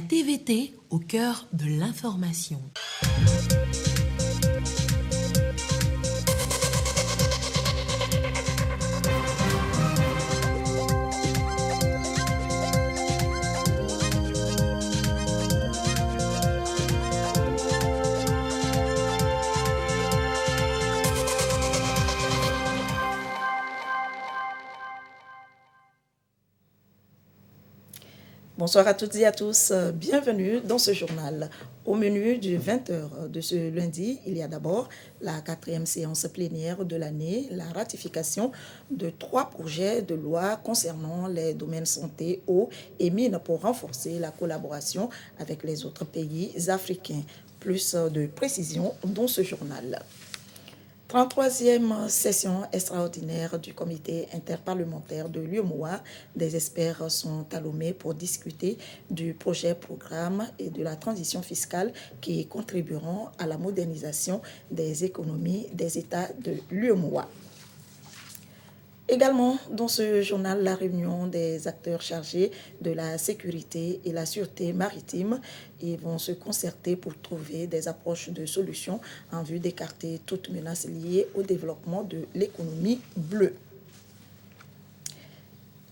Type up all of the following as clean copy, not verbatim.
La TVT au cœur de l'information. Bonsoir à toutes et à tous, bienvenue dans ce journal. Au menu du 20h de ce lundi, il y a d'abord la 4e séance plénière de l'année, la ratification de 3 projets de loi concernant les domaines santé, eau et mines pour renforcer la collaboration avec les autres pays africains. Plus de précisions dans ce journal. 33e session extraordinaire du comité interparlementaire de l'UEMOA. Des experts sont à Lomé pour discuter du projet programme et de la transition fiscale qui contribueront à la modernisation des économies des États de l'UEMOA. Également, dans ce journal, la réunion des acteurs chargés de la sécurité et la sûreté maritime. Ils vont se concerter pour trouver des approches de solutions en vue d'écarter toute menace liée au développement de l'économie bleue.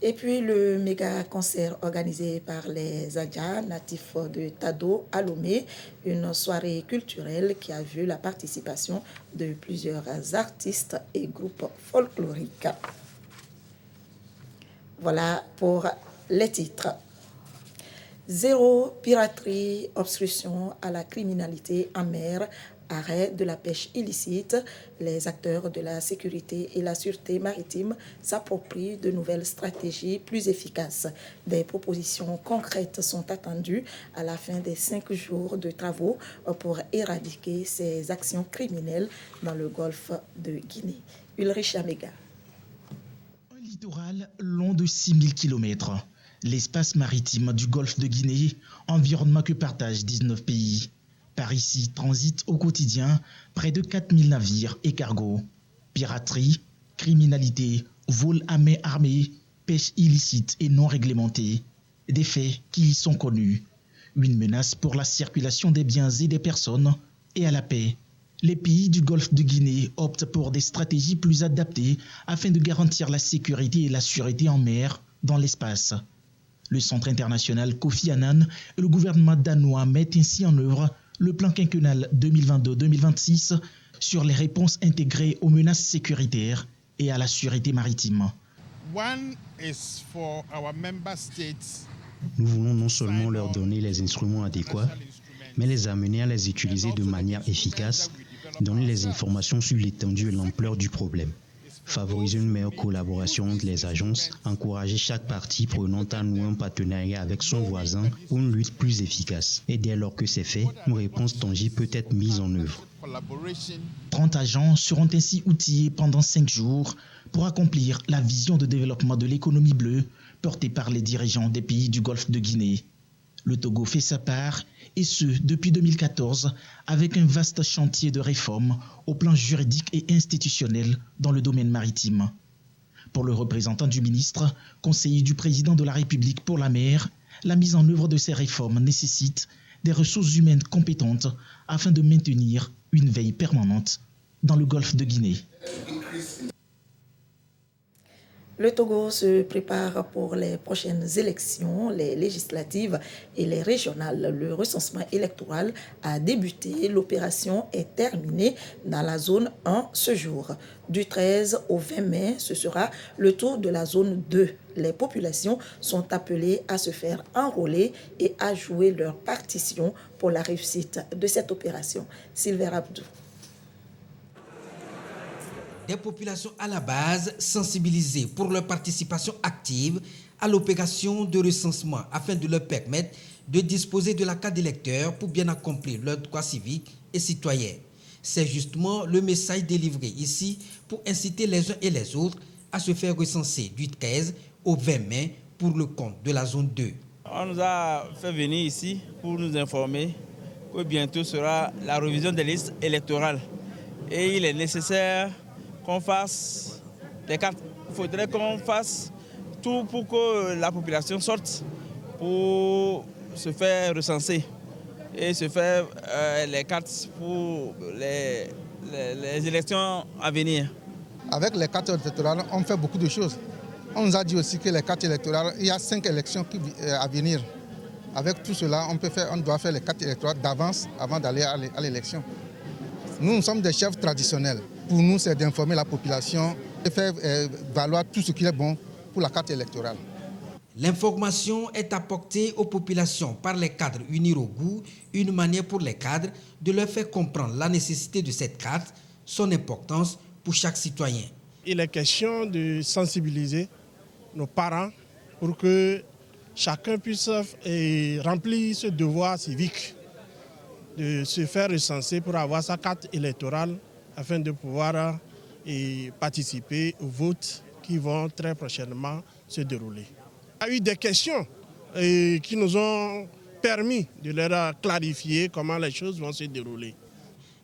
Et puis le méga concert organisé par les Adja natifs de Tado à Lomé, une soirée culturelle qui a vu la participation de plusieurs artistes et groupes folkloriques. Voilà pour les titres. Zéro piraterie, obstruction à la criminalité en mer, arrêt de la pêche illicite. Les acteurs de la sécurité et la sûreté maritime s'approprient de nouvelles stratégies plus efficaces. Des propositions concrètes sont attendues à la fin des 5 jours de travaux pour éradiquer ces actions criminelles dans le golfe de Guinée. Ulrich Amega. Littoral long de 6000 km. L'espace maritime du golfe de Guinée, environnement que partagent 19 pays. Par ici transitent au quotidien près de 4000 navires et cargos. Piraterie, criminalité, vol à main armée, pêche illicite et non réglementée. Des faits qui y sont connus. Une menace pour la circulation des biens et des personnes et à la paix. Les pays du golfe de Guinée optent pour des stratégies plus adaptées afin de garantir la sécurité et la sûreté en mer dans l'espace. Le Centre international Kofi Annan et le gouvernement danois mettent ainsi en œuvre le plan quinquennal 2022-2026 sur les réponses intégrées aux menaces sécuritaires et à la sûreté maritime. Nous voulons non seulement leur donner les instruments adéquats, mais les amener à les utiliser de manière efficace, donner les informations sur l'étendue et l'ampleur du problème, favoriser une meilleure collaboration entre les agences, encourager chaque partie prenante à nouer un partenariat avec son voisin pour une lutte plus efficace. Et dès lors que c'est fait, une réponse tangible peut être mise en œuvre. 30 agents seront ainsi outillés pendant 5 jours pour accomplir la vision de développement de l'économie bleue portée par les dirigeants des pays du golfe de Guinée. Le Togo fait sa part, et ce, depuis 2014, avec un vaste chantier de réforme au plan juridique et institutionnel dans le domaine maritime. Pour le représentant du ministre, conseiller du président de la République pour la mer, la mise en œuvre de ces réformes nécessite des ressources humaines compétentes afin de maintenir une veille permanente dans le golfe de Guinée. Le Togo se prépare pour les prochaines élections, les législatives et les régionales. Le recensement électoral a débuté. L'opération est terminée dans la zone 1 ce jour. Du 13 au 20 mai, ce sera le tour de la zone 2. Les populations sont appelées à se faire enrôler et à jouer leur partition pour la réussite de cette opération. Sylvain Abdou. Des populations à la base sensibilisées pour leur participation active à l'opération de recensement afin de leur permettre de disposer de la carte d'électeur pour bien accomplir leurs droits civiques et citoyens. C'est justement le message délivré ici pour inciter les uns et les autres à se faire recenser du 13 au 20 mai pour le compte de la zone 2. On nous a fait venir ici pour nous informer que bientôt sera la révision des listes électorales et il est nécessaire qu'on fasse des cartes. Il faudrait qu'on fasse tout pour que la population sorte pour se faire recenser et se faire les cartes pour les élections à venir. Avec les cartes électorales, on fait beaucoup de choses. On nous a dit aussi que les cartes électorales, il y a 5 élections à venir. Avec tout cela, on doit faire les cartes électorales d'avance avant d'aller à l'élection. Nous sommes des chefs traditionnels. Pour nous, c'est d'informer la population et faire valoir tout ce qui est bon pour la carte électorale. L'information est apportée aux populations par les cadres unis au goût, une manière pour les cadres de leur faire comprendre la nécessité de cette carte, son importance pour chaque citoyen. Il est question de sensibiliser nos parents pour que chacun puisse remplir ce devoir civique de se faire recenser pour avoir sa carte électorale afin de pouvoir participer aux votes qui vont très prochainement se dérouler. Il y a eu des questions qui nous ont permis de leur clarifier comment les choses vont se dérouler.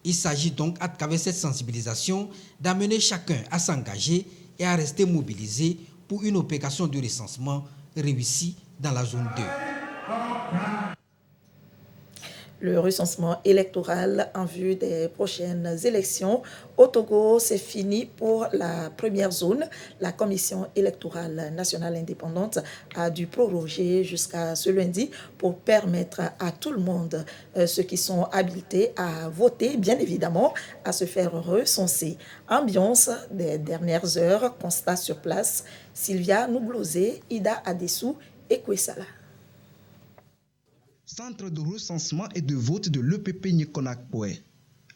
Il s'agit donc, à travers cette sensibilisation, d'amener chacun à s'engager et à rester mobilisé pour une opération de recensement réussie dans la zone 2. Le recensement électoral en vue des prochaines élections au Togo, c'est fini pour la première zone. La Commission électorale nationale indépendante a dû proroger jusqu'à ce lundi pour permettre à tout le monde, ceux qui sont habilités à voter, bien évidemment, à se faire recenser. Ambiance des dernières heures, constat sur place, Sylvia Nouglosé, Ida Adessou et Kwesala. Centre de recensement et de vote de l'EPP Nikonakpoué.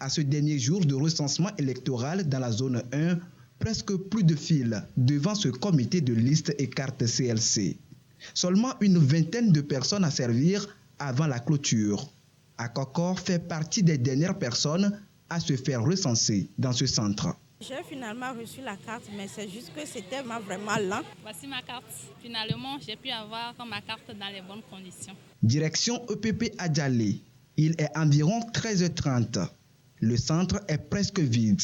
À ce dernier jour de recensement électoral dans la zone 1, presque plus de files devant ce comité de liste et carte CLC. Seulement une vingtaine de personnes à servir avant la clôture. Akokor fait partie des dernières personnes à se faire recenser dans ce centre. J'ai finalement reçu la carte, mais c'est juste que c'était vraiment lent. Voici ma carte. Finalement, j'ai pu avoir ma carte dans les bonnes conditions. Direction EPP Adjalé. Il est environ 13h30. Le centre est presque vide.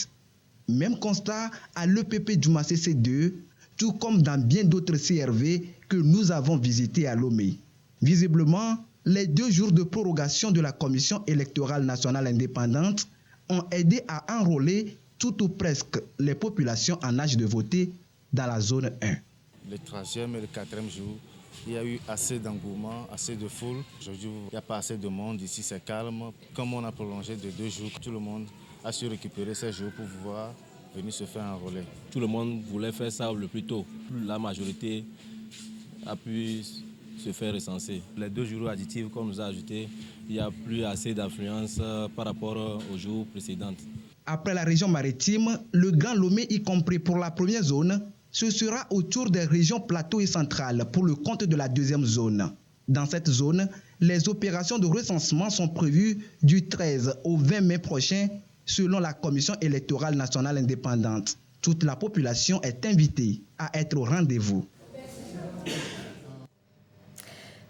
Même constat à l'EPP Djouma CC2, tout comme dans bien d'autres CRV que nous avons visités à Lomé. Visiblement, les 2 jours de prorogation de la Commission électorale nationale indépendante ont aidé à enrôler tout ou presque les populations en âge de voter dans la zone 1. Le 3e et le 4e jour, il y a eu assez d'engouement, assez de foule. Aujourd'hui, il n'y a pas assez de monde. Ici, c'est calme. Comme on a prolongé de 2 jours, tout le monde a su récupérer ces jours pour pouvoir venir se faire enrôler. Tout le monde voulait faire ça le plus tôt. La majorité a pu se faire recenser. Les 2 jours additifs qu'on nous a ajoutés, il n'y a plus assez d'affluence par rapport aux jours précédents. Après la région maritime, le Grand Lomé, y compris pour la première zone, ce sera au tour des régions plateau et centrales pour le compte de la 2e zone. Dans cette zone, les opérations de recensement sont prévues du 13 au 20 mai prochain selon la Commission électorale nationale indépendante. Toute la population est invitée à être au rendez-vous.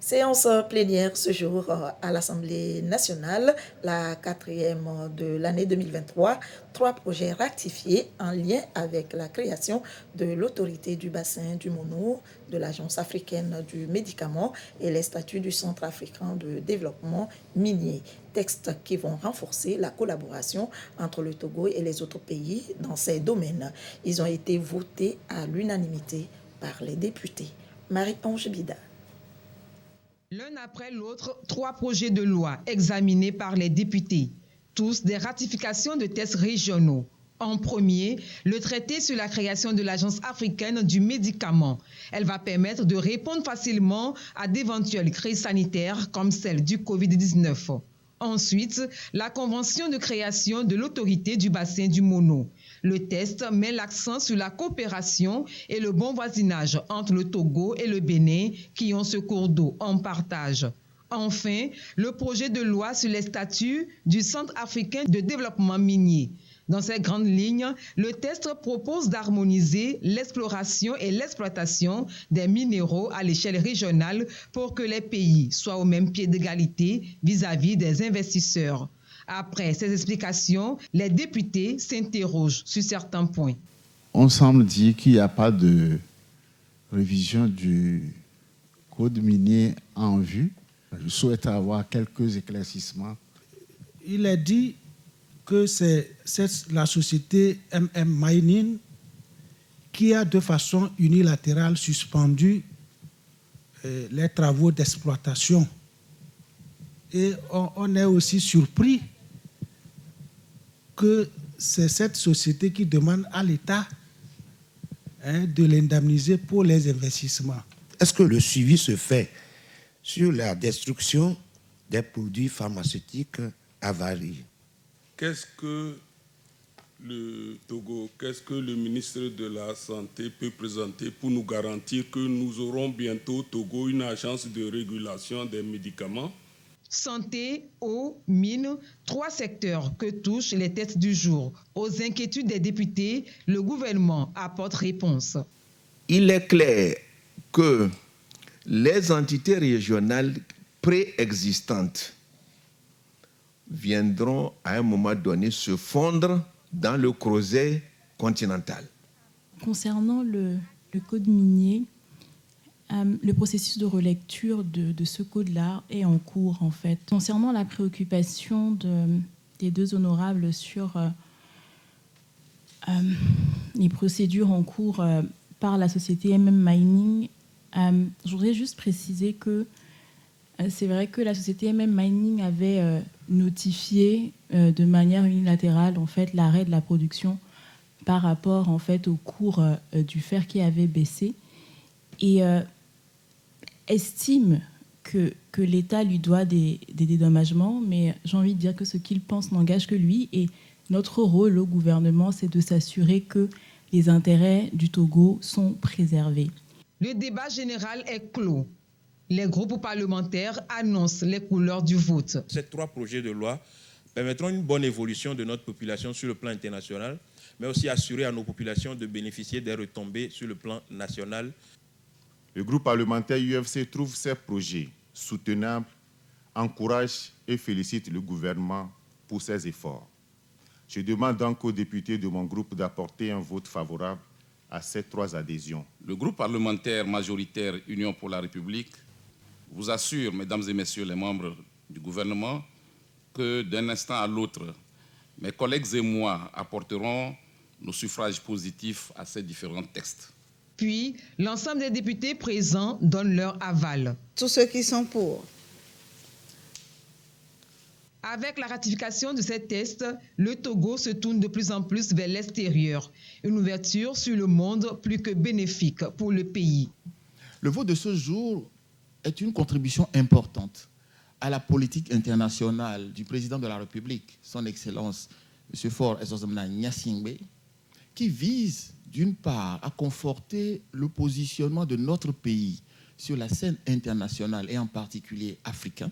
Séance plénière ce jour à l'Assemblée nationale, la 4e de l'année 2023. 3 projets ratifiés en lien avec la création de l'autorité du bassin du Mono, de l'Agence africaine du médicament et les statuts du Centre africain de développement minier. Textes qui vont renforcer la collaboration entre le Togo et les autres pays dans ces domaines. Ils ont été votés à l'unanimité par les députés. Marie-Ange Bida. L'un après l'autre, 3 projets de loi examinés par les députés, tous des ratifications de textes régionaux. En premier, le traité sur la création de l'Agence africaine du médicament. Elle va permettre de répondre facilement à d'éventuelles crises sanitaires comme celle du Covid-19. Ensuite, la convention de création de l'autorité du bassin du Mono. Le texte met l'accent sur la coopération et le bon voisinage entre le Togo et le Bénin qui ont ce cours d'eau en partage. Enfin, le projet de loi sur les statuts du Centre africain de développement minier. Dans ces grandes lignes, le texte propose d'harmoniser l'exploration et l'exploitation des minéraux à l'échelle régionale pour que les pays soient au même pied d'égalité vis-à-vis des investisseurs. Après ces explications, les députés s'interrogent sur certains points. On semble dire qu'il n'y a pas de révision du code minier en vue. Je souhaite avoir quelques éclaircissements. Il est dit que c'est la société MM Mining qui a de façon unilatérale suspendu les travaux d'exploitation. Et on est aussi surpris que c'est cette société qui demande à l'État de l'indemniser pour les investissements. Est-ce que le suivi se fait sur la destruction des produits pharmaceutiques avariés? Qu'est-ce que le Togo, qu'est-ce que le ministre de la Santé peut présenter pour nous garantir que nous aurons bientôt au Togo une agence de régulation des médicaments? Santé, eau, mines, 3 secteurs que touchent les têtes du jour. Aux inquiétudes des députés, le gouvernement apporte réponse. Il est clair que les entités régionales préexistantes viendront à un moment donné se fondre dans le creuset continental. Concernant le code minier, le processus de relecture de ce code-là est en cours, en fait. Concernant la préoccupation des deux honorables sur les procédures en cours par la société MM Mining, je voudrais juste préciser que c'est vrai que la société MM Mining avait notifié de manière unilatérale, en fait, l'arrêt de la production par rapport, en fait, au cours du fer qui avait baissé. Et estime que l'État lui doit des dédommagements, mais j'ai envie de dire que ce qu'il pense n'engage que lui. Et notre rôle au gouvernement, c'est de s'assurer que les intérêts du Togo sont préservés. Le débat général est clos. Les groupes parlementaires annoncent les couleurs du vote. Ces 3 projets de loi permettront une bonne évolution de notre population sur le plan international, mais aussi assurer à nos populations de bénéficier des retombées sur le plan national. Le groupe parlementaire UFC trouve ces projets soutenables, encourage et félicite le gouvernement pour ses efforts. Je demande donc aux députés de mon groupe d'apporter un vote favorable à ces 3 adhésions. Le groupe parlementaire majoritaire Union pour la République vous assure, mesdames et messieurs les membres du gouvernement, que d'un instant à l'autre, mes collègues et moi apporterons nos suffrages positifs à ces différents textes. Puis, l'ensemble des députés présents donnent leur aval. Tous ceux qui sont pour. Avec la ratification de ces tests, le Togo se tourne de plus en plus vers l'extérieur. Une ouverture sur le monde plus que bénéfique pour le pays. Le vote de ce jour est une contribution importante à la politique internationale du président de la République, son Excellence, M. Faure Essozomna Gnassingbé, qui vise d'une part à conforter le positionnement de notre pays sur la scène internationale et en particulier africain,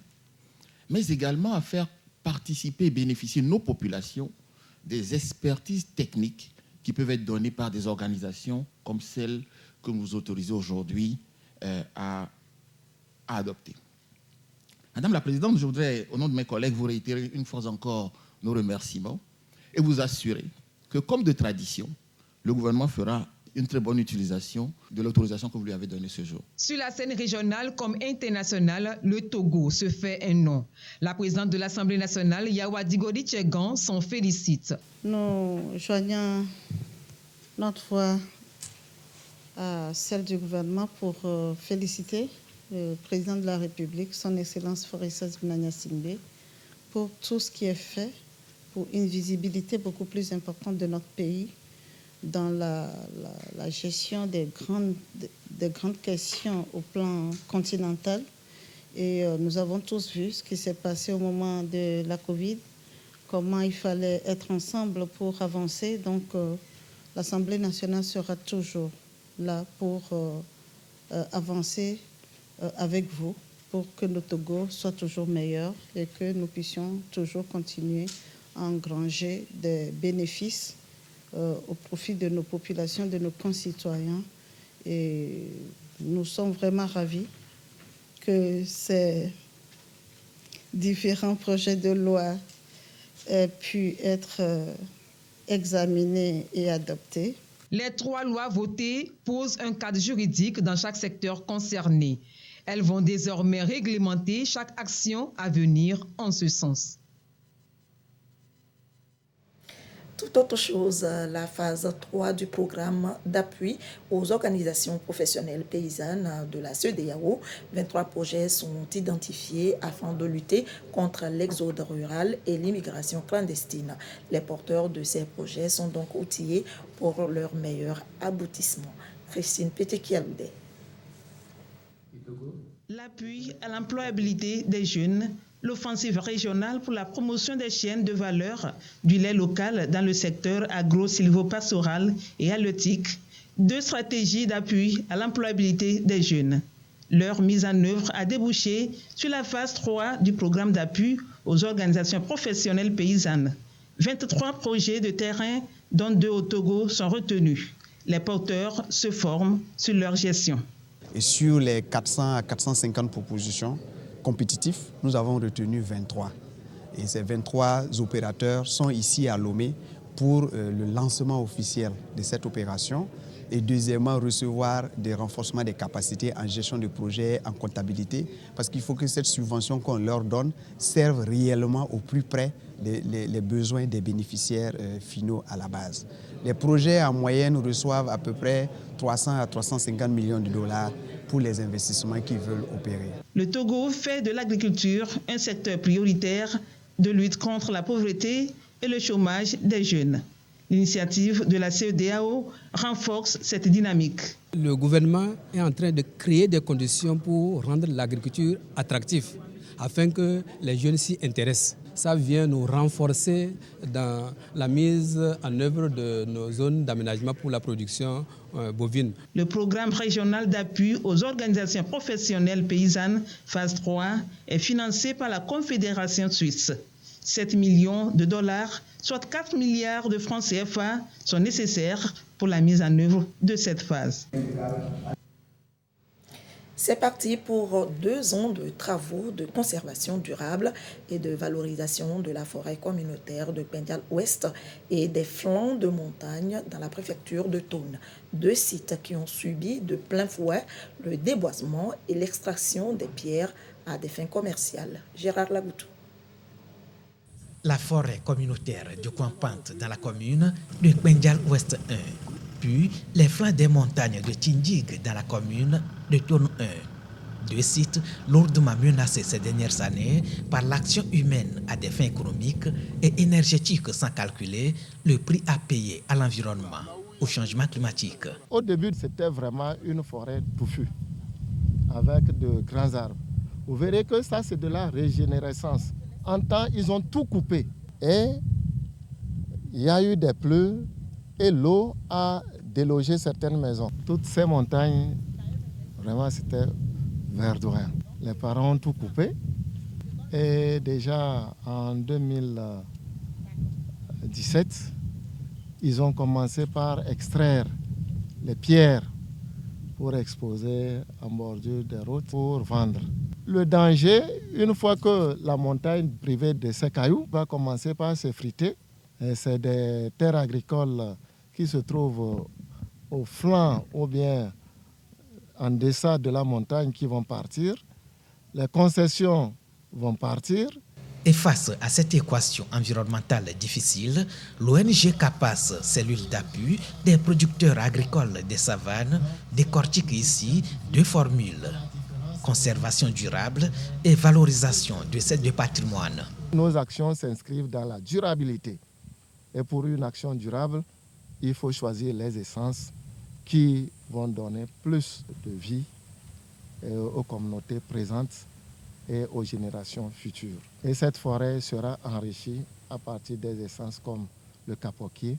mais également à faire participer et bénéficier nos populations des expertises techniques qui peuvent être données par des organisations comme celle que nous autorisons aujourd'hui à adopter. Madame la Présidente, je voudrais, au nom de mes collègues, vous réitérer une fois encore nos remerciements et vous assurer que, comme de tradition, le gouvernement fera une très bonne utilisation de l'autorisation que vous lui avez donnée ce jour. Sur la scène régionale comme internationale, le Togo se fait un nom. La présidente de l'Assemblée nationale, Yawadigori Tchegan, s'en félicite. Nous joignons notre voix à celle du gouvernement pour féliciter le président de la République, son Excellence Faure Essozomna Gnassingbé, pour tout ce qui est fait pour une visibilité beaucoup plus importante de notre pays dans la gestion des grandes questions au plan continental. Et nous avons tous vu ce qui s'est passé au moment de la Covid, comment il fallait être ensemble pour avancer. Donc, l'Assemblée nationale sera toujours là pour avancer avec vous, pour que le Togo soit toujours meilleur et que nous puissions toujours continuer à engranger des bénéfices au profit de nos populations, de nos concitoyens. Et nous sommes vraiment ravis que ces différents projets de loi aient pu être examinés et adoptés. Les 3 lois votées posent un cadre juridique dans chaque secteur concerné. Elles vont désormais réglementer chaque action à venir en ce sens. Tout autre chose, la phase 3 du programme d'appui aux organisations professionnelles paysannes de la CEDEAO. 23 projets sont identifiés afin de lutter contre l'exode rural et l'immigration clandestine. Les porteurs de ces projets sont donc outillés pour leur meilleur aboutissement. Christine Pété-Kialoudé. L'appui à l'employabilité des jeunes, l'offensive régionale pour la promotion des chaînes de valeur du lait local dans le secteur agro-sylvo-pastoral et halieutique, 2 stratégies d'appui à l'employabilité des jeunes. Leur mise en œuvre a débouché sur la phase 3 du programme d'appui aux organisations professionnelles paysannes. 23 projets de terrain, dont 2 au Togo, sont retenus. Les porteurs se forment sur leur gestion. Et sur les 400 à 450 propositions compétitives, nous avons retenu 23. Et ces 23 opérateurs sont ici à Lomé pour le lancement officiel de cette opération et deuxièmement recevoir des renforcements des capacités en gestion de projets, en comptabilité, parce qu'il faut que cette subvention qu'on leur donne serve réellement au plus près des besoins des bénéficiaires finaux à la base. Les projets en moyenne reçoivent à peu près 300 à 350 millions de dollars pour les investissements qu'ils veulent opérer. Le Togo fait de l'agriculture un secteur prioritaire de lutte contre la pauvreté et le chômage des jeunes. L'initiative de la CEDEAO renforce cette dynamique. Le gouvernement est en train de créer des conditions pour rendre l'agriculture attractive afin que les jeunes s'y intéressent. Ça vient nous renforcer dans la mise en œuvre de nos zones d'aménagement pour la production bovine. Le programme régional d'appui aux organisations professionnelles paysannes, phase 3, est financé par la Confédération suisse. 7 millions de dollars, soit 4 milliards de francs CFA, sont nécessaires pour la mise en œuvre de cette phase. C'est parti pour 2 ans de travaux de conservation durable et de valorisation de la forêt communautaire de Pendial-Ouest et des flancs de montagne dans la préfecture de Thônes. 2 sites qui ont subi de plein fouet le déboisement et l'extraction des pierres à des fins commerciales. Gérard Lagoutou. La forêt communautaire de Coinpante dans la commune de Pendial-Ouest 1. Puis les flancs des montagnes de Tindig dans la commune de Thônes 1. 2 sites lourdement menacés ces dernières années par l'action humaine à des fins économiques et énergétiques sans calculer le prix à payer à l'environnement, au changement climatique. Au début, c'était vraiment une forêt touffue avec de grands arbres. Vous verrez que ça, c'est de la régénérescence. En temps, ils ont tout coupé et il y a eu des pluies et l'eau a délogé certaines maisons. Toutes ces montagnes, vraiment, c'était verdoyant. Les parents ont tout coupé et déjà en 2017, ils ont commencé par extraire les pierres pour exposer en bordure des routes pour vendre. Le danger, une fois que la montagne privée de ces cailloux va commencer par s'effriter, c'est des terres agricoles qui se trouvent au flanc ou bien en deçà de la montagne qui vont partir. Les concessions vont partir. Et face à cette équation environnementale difficile, l'ONG CAPAS, cellule d'appui des producteurs agricoles des savanes, décortique ici 2 formules: conservation durable et valorisation de ces 2 patrimoines. Nos actions s'inscrivent dans la durabilité. Et pour une action durable, il faut choisir les essences qui vont donner plus de vie aux communautés présentes et aux générations futures. Et cette forêt sera enrichie à partir des essences comme le capoquier,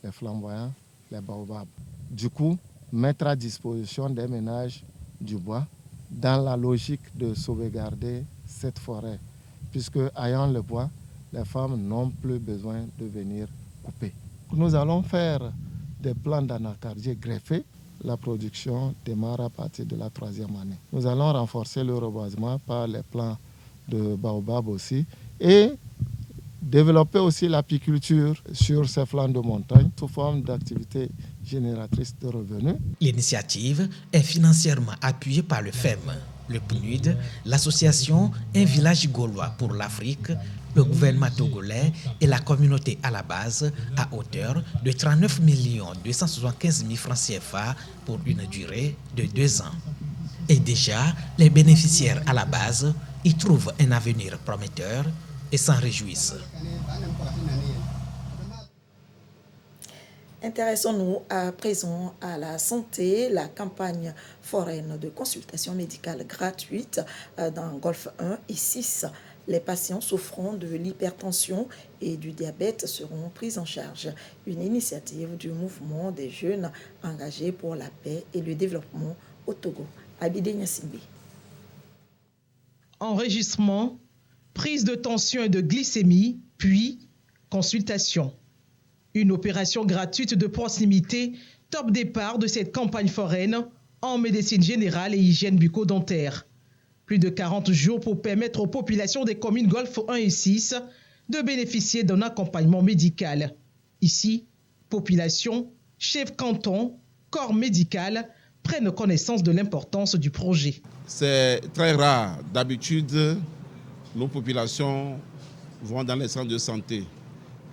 les flamboyants, les baobabs. Du coup, mettre à disposition des ménages du bois dans la logique de sauvegarder cette forêt, puisque ayant le bois, les femmes n'ont plus besoin de venir couper. Nous allons faire des plants d'anacardier greffés. La production démarre à partir de la 3e année. Nous allons renforcer le reboisement par les plants de baobab aussi et développer aussi l'apiculture sur ces flancs de montagne sous forme d'activités génératrices de revenus. L'initiative est financièrement appuyée par le FEM. Le PNUD, l'association Un village gaulois pour l'Afrique, le gouvernement togolais et la communauté à la base à hauteur de 39 275 000 francs CFA pour une durée de 2 ans. Et déjà, les bénéficiaires à la base y trouvent un avenir prometteur et s'en réjouissent. Intéressons-nous à présent à la santé. La campagne foraine de consultation médicale gratuite dans Golfe 1 et 6. Les patients souffrant de l'hypertension et du diabète seront pris en charge. Une initiative du mouvement des jeunes engagés pour la paix et le développement au Togo. Abidé Nyassimbe. Enregistrement, prise de tension et de glycémie, puis consultation. Une opération gratuite de proximité, top départ de cette campagne foraine en médecine générale et hygiène bucco-dentaire. Plus de 40 jours pour permettre aux populations des communes Golfe 1 et 6 de bénéficier d'un accompagnement médical. Ici, population, chef canton, corps médical prennent connaissance de l'importance du projet. C'est très rare. D'habitude, nos populations vont dans les centres de santé.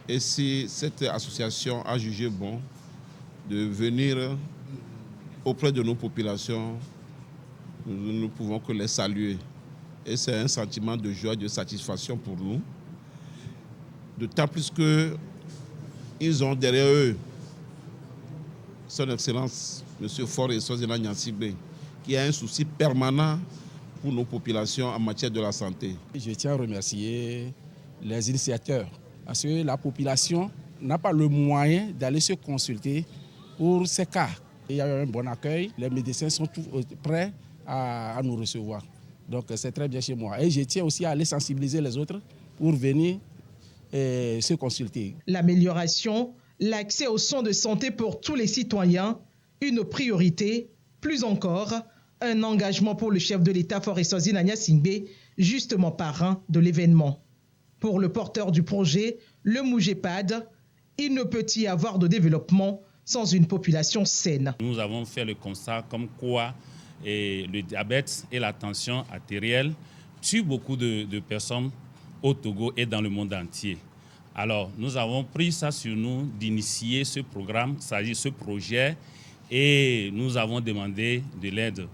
Et si cette association a jugé bon de venir auprès de nos populations, nous ne pouvons que les saluer. Et c'est un sentiment de joie, de satisfaction pour nous. D'autant plus qu'ils ont derrière eux Son Excellence, M. Faure Essoazina Nyansingbe, qui a un souci permanent pour nos populations en matière de la santé. Je tiens à remercier les initiateurs, parce que la population n'a pas le moyen d'aller se consulter pour ces cas. Il y a eu un bon accueil, les médecins sont tous prêts à nous recevoir. Donc c'est très bien chez moi. Et je tiens aussi à aller sensibiliser les autres pour venir se consulter. L'amélioration, l'accès aux soins de santé pour tous les citoyens, une priorité, plus encore, un engagement pour le chef de l'État Faure Essoazina Nyansingbe, justement parrain de l'événement. Pour le porteur du projet, le Mougepad, il ne peut y avoir de développement sans une population saine. Nous avons fait le constat comme quoi le diabète et la tension artérielle tuent beaucoup de personnes au Togo et dans le monde entier. Alors, nous avons pris ça sur nous d'initier ce programme, c'est-à-dire ce projet, et nous avons demandé de l'aide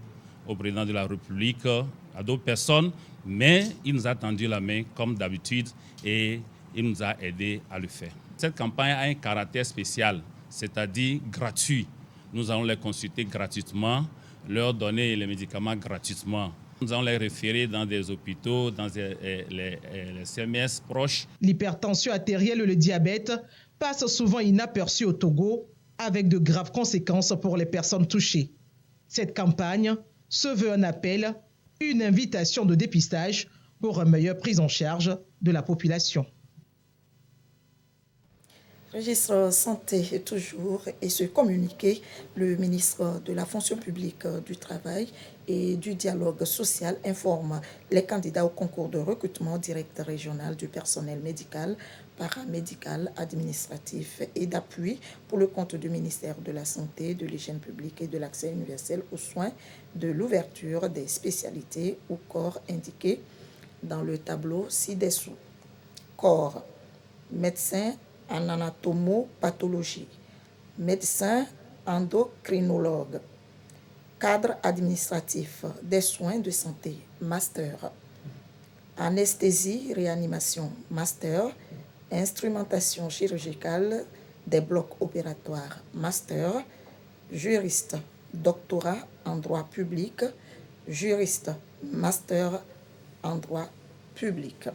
au président de la République, à d'autres personnes, mais il nous a tendu la main comme d'habitude et il nous a aidés à le faire. Cette campagne a un caractère spécial, c'est-à-dire gratuit. Nous allons les consulter gratuitement, leur donner les médicaments gratuitement. Nous allons les référer dans des hôpitaux, dans les CMS proches. L'hypertension artérielle et le diabète passent souvent inaperçus au Togo, avec de graves conséquences pour les personnes touchées. Cette campagne se veut un appel, une invitation de dépistage pour une meilleure prise en charge de la population. Registre santé toujours et ce communiqué, le ministre de la fonction publique, du travail et du dialogue social informe les candidats au concours de recrutement direct régional du personnel médical, paramédical, administratif et d'appui pour le compte du ministère de la Santé, de l'Hygiène publique et de l'accès universel aux soins de l'ouverture des spécialités ou corps indiqués dans le tableau ci-dessous. Corps, médecin en anatomopathologie, médecin endocrinologue, cadre administratif des soins de santé, master, anesthésie, réanimation, master, instrumentation chirurgicale des blocs opératoires, master, juriste, doctorat en droit public, juriste, master en droit public.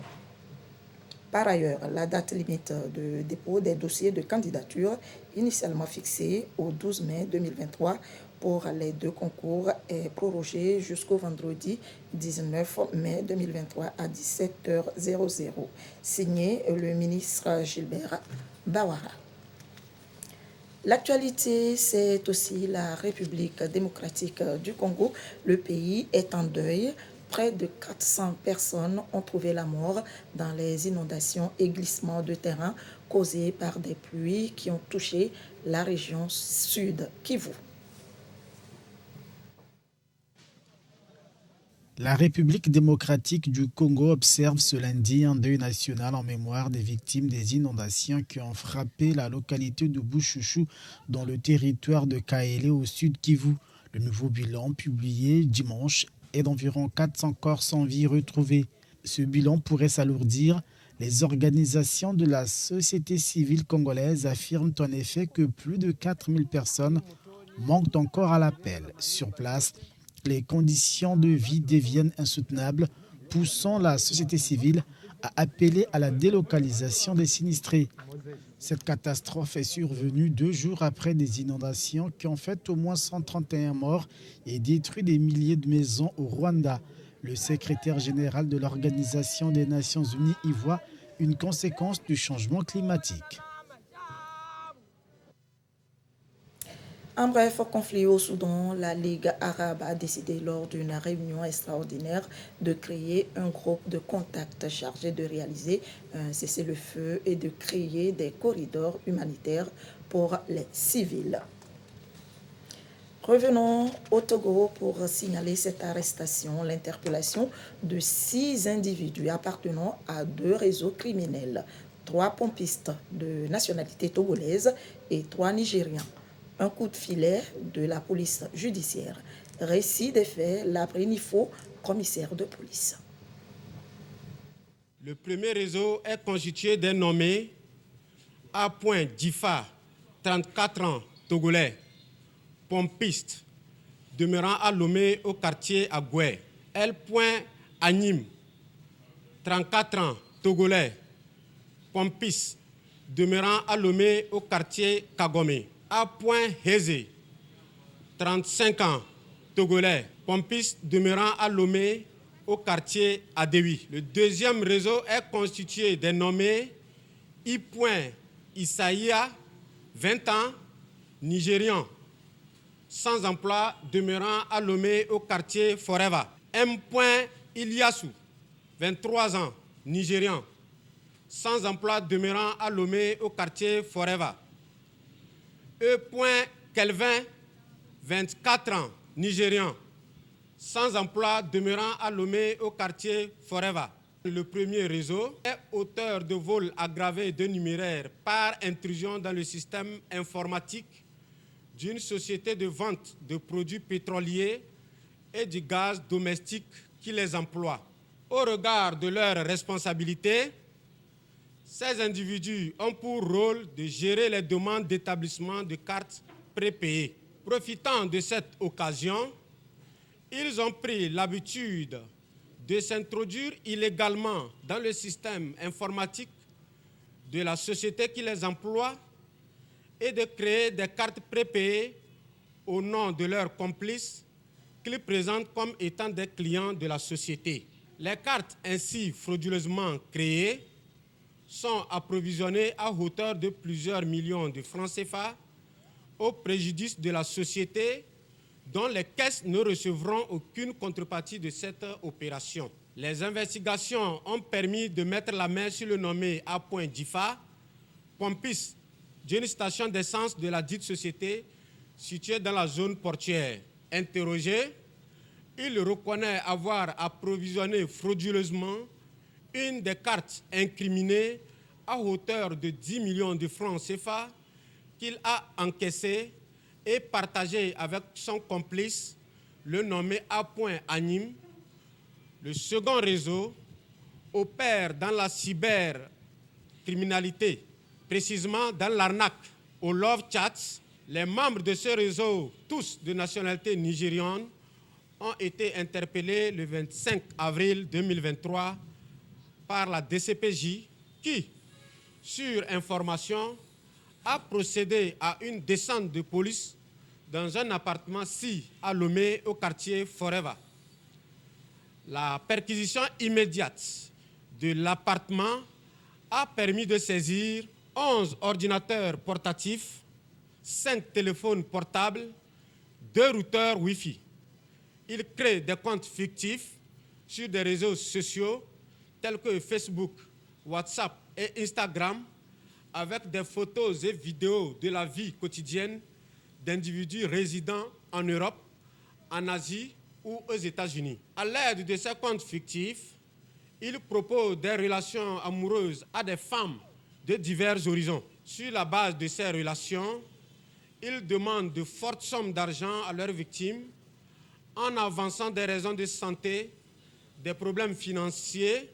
Par ailleurs, la date limite de dépôt des dossiers de candidature initialement fixée au 12 mai 2023 pour les deux concours est prorogée jusqu'au vendredi 19 mai 2023 à 17h00. Signé le ministre Gilbert Bawara. L'actualité, c'est aussi la République démocratique du Congo. Le pays est en deuil. Près de 400 personnes ont trouvé la mort dans les inondations et glissements de terrain causés par des pluies qui ont touché la région sud Kivu. La République démocratique du Congo observe ce lundi un deuil national en mémoire des victimes des inondations qui ont frappé la localité de Bouchouchou dans le territoire de Kaélé au sud Kivu. Le nouveau bilan publié dimanche est d'environ 400 corps sans vie retrouvés. Ce bilan pourrait s'alourdir. Les organisations de la société civile congolaise affirment en effet que plus de 4000 personnes manquent encore à l'appel. Sur place, les conditions de vie deviennent insoutenables, poussant la société civile à appeler à la délocalisation des sinistrés. Cette catastrophe est survenue 2 jours après des inondations qui ont fait au moins 131 morts et détruit des milliers de maisons au Rwanda. Le secrétaire général de l'Organisation des Nations Unies y voit une conséquence du changement climatique. En bref, conflit au Soudan, la Ligue arabe a décidé lors d'une réunion extraordinaire de créer un groupe de contact chargé de réaliser un cessez-le-feu et de créer des corridors humanitaires pour les civils. Revenons au Togo pour signaler cette arrestation, l'interpellation de 6 individus appartenant à 2 réseaux criminels, 3 pompistes de nationalité togolaise et 3 Nigérians. Un coup de filet de la police judiciaire. Récit des faits, Labrinifo, commissaire de police. Le premier réseau est constitué d'un nommé A. Difa, 34 ans, togolais, pompiste, demeurant à Lomé au quartier Agoué. L. Anim, 34 ans, togolais, pompiste, demeurant à Lomé au quartier Kagomé. A. Heze, 35 ans, togolais, pompiste demeurant à Lomé au quartier Adewi. Le deuxième réseau est constitué des nommés I. Isaïa, 20 ans, nigérian, sans emploi demeurant à Lomé au quartier Foreva. M. Iliassou, 23 ans, nigérian, sans emploi demeurant à Lomé au quartier Foreva. E. Kelvin, 24 ans, nigérian, sans emploi demeurant à Lomé au quartier Foreva. Le premier réseau est auteur de vol aggravé de numéraire par intrusion dans le système informatique d'une société de vente de produits pétroliers et du gaz domestique qui les emploie. Au regard de leurs responsabilités, ces individus ont pour rôle de gérer les demandes d'établissement de cartes prépayées. Profitant de cette occasion, ils ont pris l'habitude de s'introduire illégalement dans le système informatique de la société qui les emploie et de créer des cartes prépayées au nom de leurs complices qu'ils présentent comme étant des clients de la société. Les cartes ainsi frauduleusement créées sont approvisionnées à hauteur de plusieurs millions de francs CFA au préjudice de la société dont les caisses ne recevront aucune contrepartie de cette opération. Les investigations ont permis de mettre la main sur le nommé A. Difa, pompiste d'une station d'essence de la dite société située dans la zone portuaire. Interrogé, il reconnaît avoir approvisionné frauduleusement une des cartes incriminées à hauteur de 10 millions de francs CFA qu'il a encaissé et partagé avec son complice, le nommé A. Anim. Le second réseau opère dans la cybercriminalité, précisément dans l'arnaque au love chats. Les membres de ce réseau, tous de nationalité nigériane, ont été interpellés le 25 avril 2023 par la DCPJ qui, sur information, a procédé à une descente de police dans un appartement à Lomé au quartier Foreva. La perquisition immédiate de l'appartement a permis de saisir 11 ordinateurs portatifs, 5 téléphones portables, 2 routeurs Wi-Fi. Il crée des comptes fictifs sur des réseaux sociaux tels que Facebook, WhatsApp et Instagram, avec des photos et vidéos de la vie quotidienne d'individus résidant en Europe, en Asie ou aux États-Unis. À l'aide de ces comptes fictifs, ils proposent des relations amoureuses à des femmes de divers horizons. Sur la base de ces relations, ils demandent de fortes sommes d'argent à leurs victimes en avançant des raisons de santé, des problèmes financiers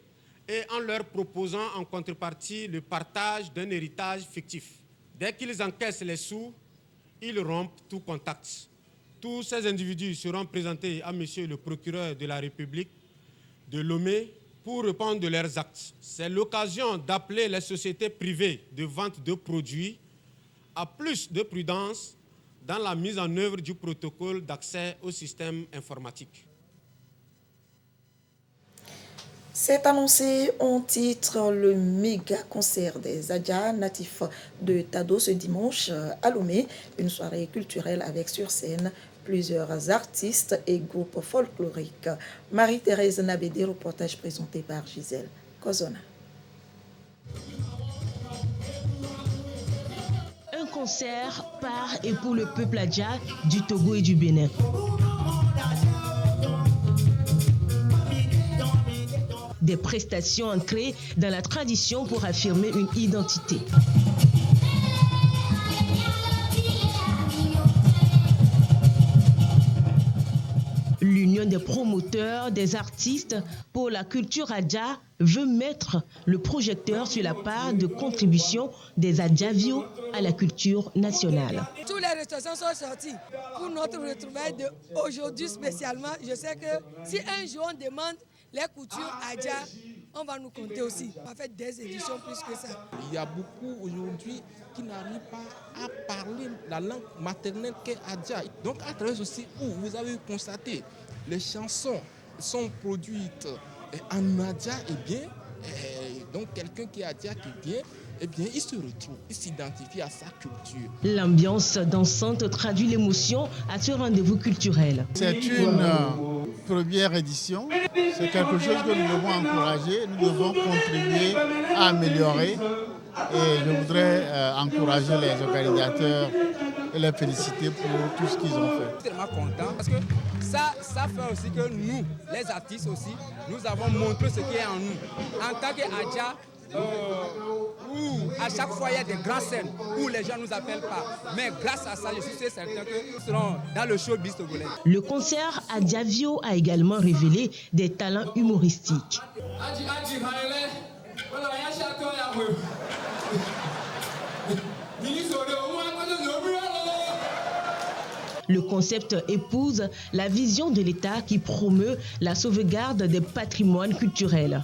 et en leur proposant en contrepartie le partage d'un héritage fictif. Dès qu'ils encaissent les sous, ils rompent tout contact. Tous ces individus seront présentés à Monsieur le procureur de la République de Lomé pour répondre de leurs actes. C'est l'occasion d'appeler les sociétés privées de vente de produits à plus de prudence dans la mise en œuvre du protocole d'accès au système informatique. C'est annoncé en titre le méga concert des Adja natifs de Tado ce dimanche à Lomé, une soirée culturelle avec sur scène plusieurs artistes et groupes folkloriques. Marie-Thérèse Nabédé, reportage présenté par Gisèle Kozona. Un concert par et pour le peuple Adja du Togo et du Bénin. Des prestations ancrées dans la tradition pour affirmer une identité. L'Union des promoteurs, des artistes pour la culture Adja veut mettre le projecteur sur la part de contribution des Adjavios à la culture nationale. Tous les restaurants sont sortis pour notre retrouvaille d'aujourd'hui spécialement. Je sais que si un jour on demande les coutures Adja, on va nous compter aussi. On va faire des éditions plus que ça. Il y a beaucoup aujourd'hui qui n'arrivent pas à parler la langue maternelle qu'est Adja. Donc à travers ceci, vous avez constaté, les chansons sont produites en Adja, donc quelqu'un qui est Adja qui vient, il se retrouve, il s'identifie à sa culture. L'ambiance dansante traduit l'émotion à ce rendez-vous culturel. C'est une première édition, c'est quelque chose que nous devons encourager, nous devons contribuer à améliorer. Et je voudrais encourager les organisateurs et les féliciter pour tout ce qu'ils ont fait. Je suis tellement content parce que ça fait aussi que nous, les artistes aussi, nous avons montré ce qui est en nous. En tant qu'Adja, où à chaque fois il y a des grandes scènes où les gens ne nous appellent pas. Mais grâce à ça, je suis certain que nous serons dans le showbiz togolais. Le concert Adjavio a également révélé des talents humoristiques. Le concept épouse la vision de l'État qui promeut la sauvegarde des patrimoines culturels.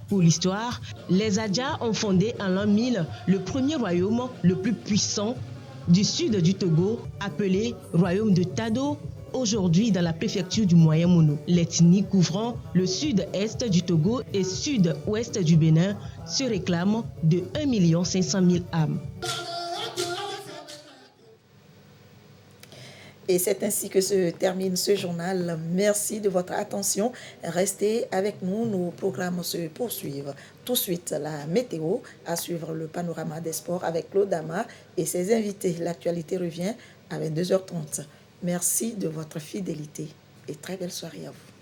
Pour l'histoire, les Adja ont fondé en l'an 1000 le premier royaume le plus puissant du sud du Togo, appelé Royaume de Tado, aujourd'hui dans la préfecture du Moyen-Mono. L'ethnie couvrant le sud-est du Togo et sud-ouest du Bénin se réclame de 1 500 000 âmes. Et c'est ainsi que se termine ce journal. Merci de votre attention. Restez avec nous, nos programmes se poursuivent. Tout de suite, la météo, à suivre le panorama des sports avec Claude Dama et ses invités. L'actualité revient à 22h30. Merci de votre fidélité et très belle soirée à vous.